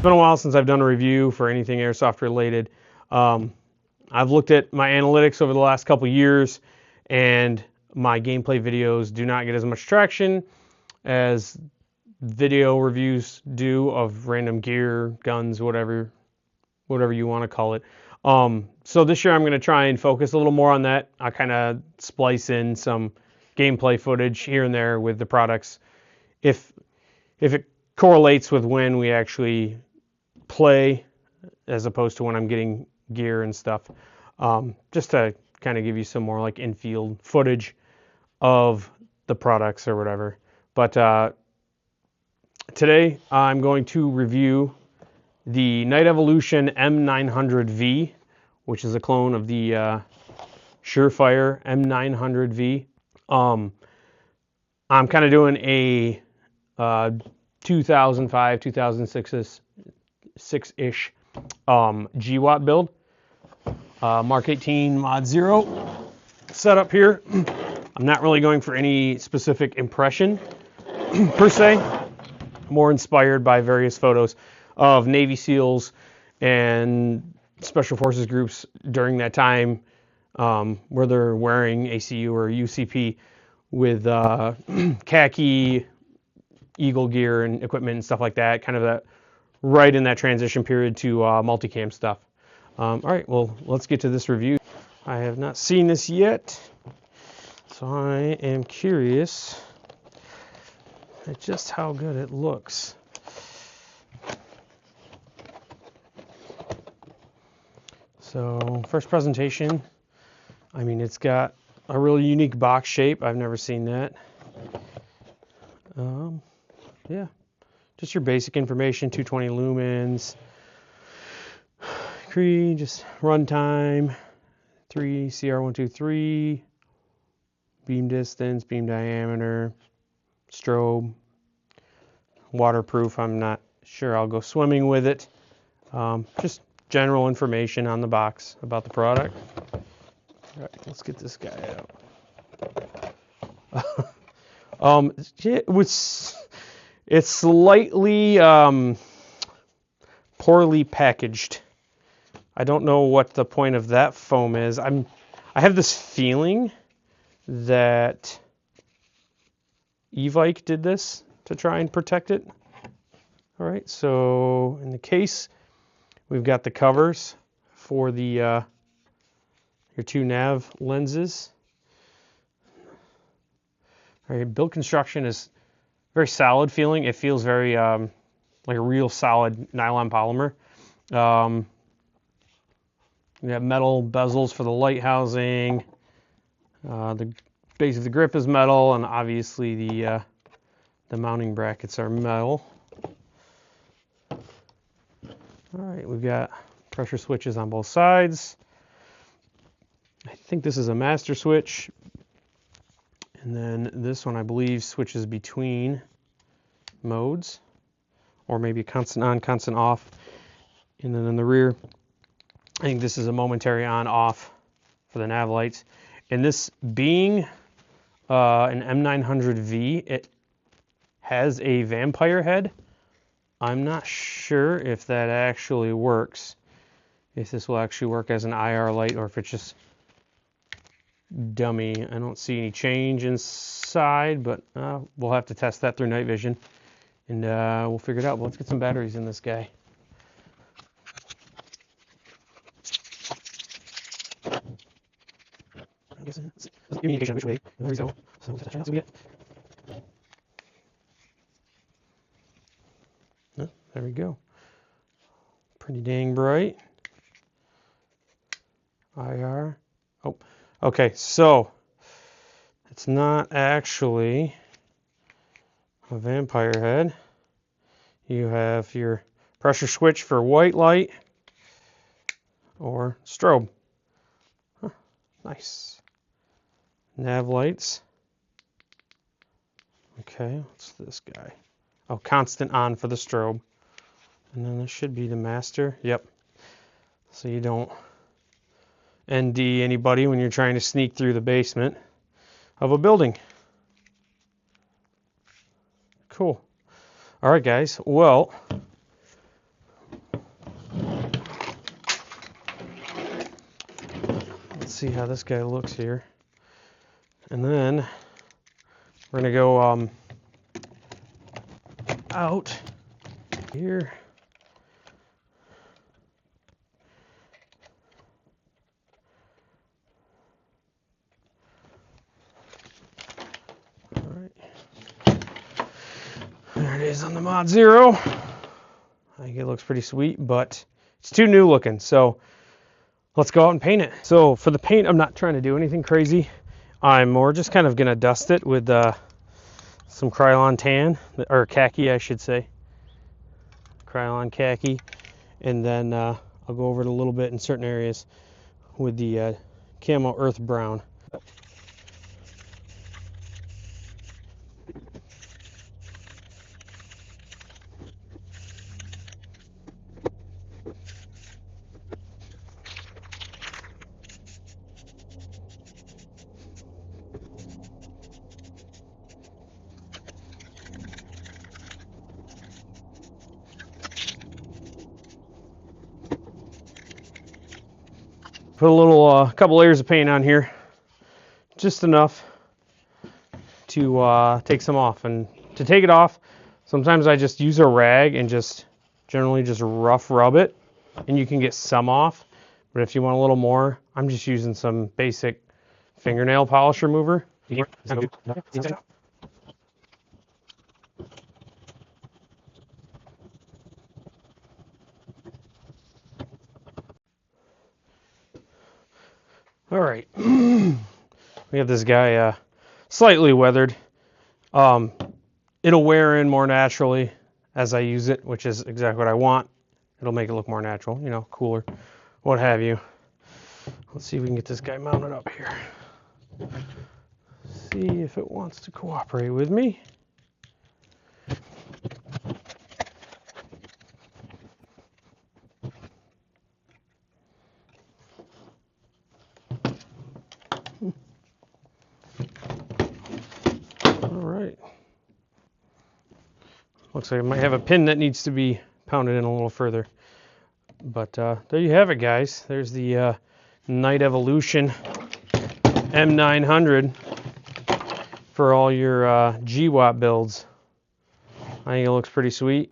been a while since I've done a review for anything airsoft related. I've looked at my analytics over the last couple years, and my gameplay videos do not get as much traction as video reviews do of random gear, guns, whatever you want to call it. So this year I'm going to try and focus a little more on that. I kind of splice in some gameplay footage here and there with the products if it correlates with when we actually play as opposed to when I'm getting gear and stuff. Just to kind of give you some more like in-field footage of the products or whatever. But today I'm going to review the Evolution M900v, which is a clone of the Surefire M900v. I'm kind of doing a 2005, 2006-ish GWatt build. Mark 18 Mod 0 setup here. I'm not really going for any specific impression per se. More inspired by various photos of Navy SEALs and Special Forces groups during that time, where they're wearing ACU or UCP with khaki, Eagle gear and equipment and stuff like that, kind of that right in that transition period to multicam stuff. All right, well, let's get to this review. I have not seen this yet, so I am curious at just how good it looks. So first presentation, I mean, it's got a really unique box shape. I've never seen that. Yeah, just your basic information, 220 lumens, Cree, just runtime, 3 CR123, beam distance, beam diameter, strobe, waterproof. I'm not sure I'll go swimming with it. Just general information on the box about the product. All right, let's get this guy out. It's slightly poorly packaged. I don't know what the point of that foam is. I have this feeling that Evike did this to try and protect it. All right, so in the case, we've got the covers for the your two nav lenses. All right, build construction is very solid feeling. It feels very like a real solid nylon polymer. We have metal bezels for the light housing. The base of the grip is metal, and obviously the mounting brackets are metal. All right, we've got pressure switches on both sides. I think this is a master switch. And then this one, I believe, switches between modes, or maybe constant on, constant off. And then in the rear, I think this is a momentary on-off for the nav lights. And this being an M900v, it has a vampire head. I'm not sure if that actually works, if this will actually work as an IR light or if it's just dummy. I don't see any change inside, but we'll have to test that through night vision, and we'll figure it out. But let's get some batteries in this guy. I guess it's give me an indication which way the batteries go. So we'll test that out. So we get. Oh, there we go. Pretty dang bright. IR. Oh. Okay, so it's not actually a vampire head. You have your pressure switch for white light or strobe. Huh, nice. Nav lights. Okay, what's this guy? Oh, constant on for the strobe. And then this should be the master. Yep. So you don't ND anybody when you're trying to sneak through the basement of a building. Cool. All right, guys. Well, see how this guy looks here. And then we're gonna go out here. All right. There it is on the Mod Zero. I think it looks pretty sweet, but it's too new looking. So let's go out and paint it. So for the paint, I'm not trying to do anything crazy. I'm more just kind of gonna dust it with some Krylon tan, or khaki I should say. Krylon khaki. And then I'll go over it a little bit in certain areas with the camo earth brown. Put a little, couple layers of paint on here, just enough to take some off. And to take it off, sometimes I just use a rag and generally just rough rub it, and you can get some off. But if you want a little more, I'm just using some basic fingernail polish remover. All right, we have this guy slightly weathered. It'll wear in more naturally as I use it, which is exactly what I want. It'll make it look more natural, you know, cooler, what have you. Let's see if we can get this guy mounted up here. See if it wants to cooperate with me. Looks like I might have a pin that needs to be pounded in a little further. But there you have it, guys. There's the Night Evolution M900 for all your GWAT builds. I think it looks pretty sweet.